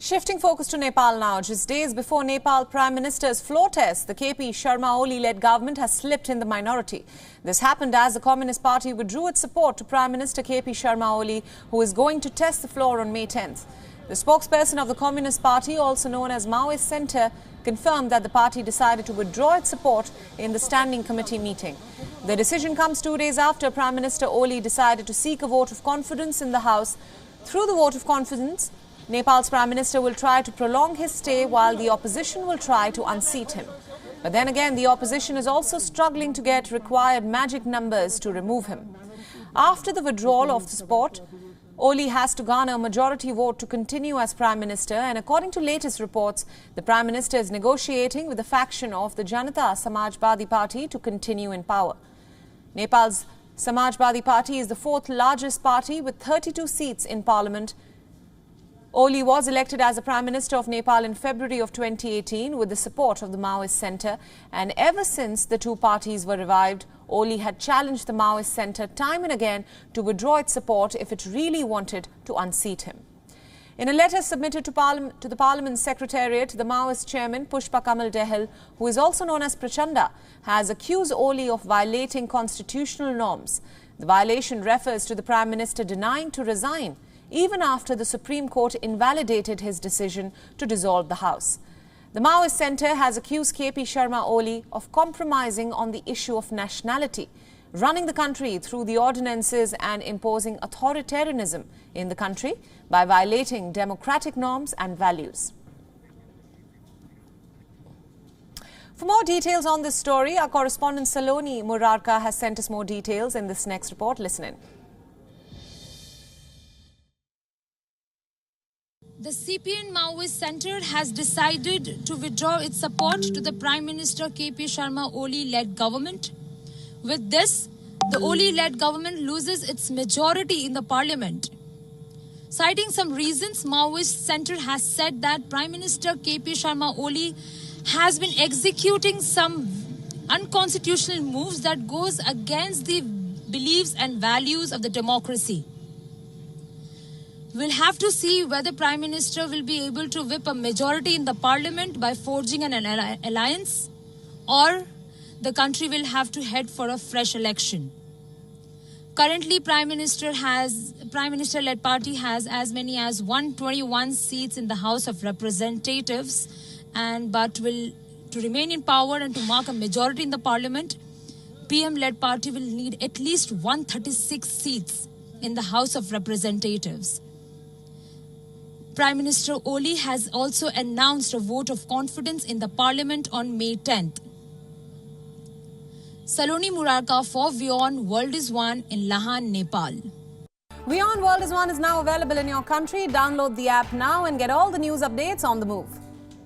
Shifting focus to Nepal now, just days before Nepal Prime Minister's floor test, the KP Sharma Oli-led government has slipped in the minority. This happened as the Communist Party withdrew its support to Prime Minister KP Sharma Oli, who is going to test the floor on May 10th. The spokesperson of the Communist Party, also known as Maoist Centre, confirmed that the party decided to withdraw its support in the Standing Committee meeting. The decision comes 2 days after Prime Minister Oli decided to seek a vote of confidence in the House. Through the vote of confidence, Nepal's Prime Minister will try to prolong his stay while the opposition will try to unseat him. But then again, the opposition is also struggling to get required magic numbers to remove him. After the withdrawal of the support, Oli has to garner a majority vote to continue as Prime Minister, and according to latest reports, the Prime Minister is negotiating with the faction of the Janata Samajbadi Party to continue in power. Nepal's Samajbadi Party is the fourth largest party with 32 seats in parliament. Oli was elected as the Prime Minister of Nepal in February of 2018 with the support of the Maoist Centre, and ever since the two parties were revived, Oli had challenged the Maoist Centre time and again to withdraw its support if it really wanted to unseat him. In a letter submitted to the Parliament's Secretariat, the Maoist chairman Pushpa Kamal Dahal, who is also known as Prachanda, has accused Oli of violating constitutional norms. The violation refers to the Prime Minister denying to resign even after the Supreme Court invalidated his decision to dissolve the House. The Maoist Centre has accused KP Sharma Oli of compromising on the issue of nationality, running the country through the ordinances and imposing authoritarianism in the country by violating democratic norms and values. For more details on this story, our correspondent Saloni Murarka has sent us more details in this next report. Listen in. The CPN Maoist Centre has decided to withdraw its support to the Prime Minister KP Sharma Oli-led government. With this, the Oli-led government loses its majority in the parliament. Citing some reasons, Maoist Centre has said that Prime Minister KP Sharma Oli has been executing some unconstitutional moves that goes against the beliefs and values of the democracy. We'll have to see whether Prime Minister will be able to whip a majority in the parliament by forging an alliance, or the country will have to head for a fresh election. Currently, Prime Minister-led party has as many as 121 seats in the House of Representatives, but to remain in power and to mark a majority in the parliament, PM-led party will need at least 136 seats in the House of Representatives. Prime Minister Oli has also announced a vote of confidence in the parliament on May 10th. Saloni Murarka for WION World is One in Lahan, Nepal. WION World is One is now available in your country. Download the app now and get all the news updates on the move.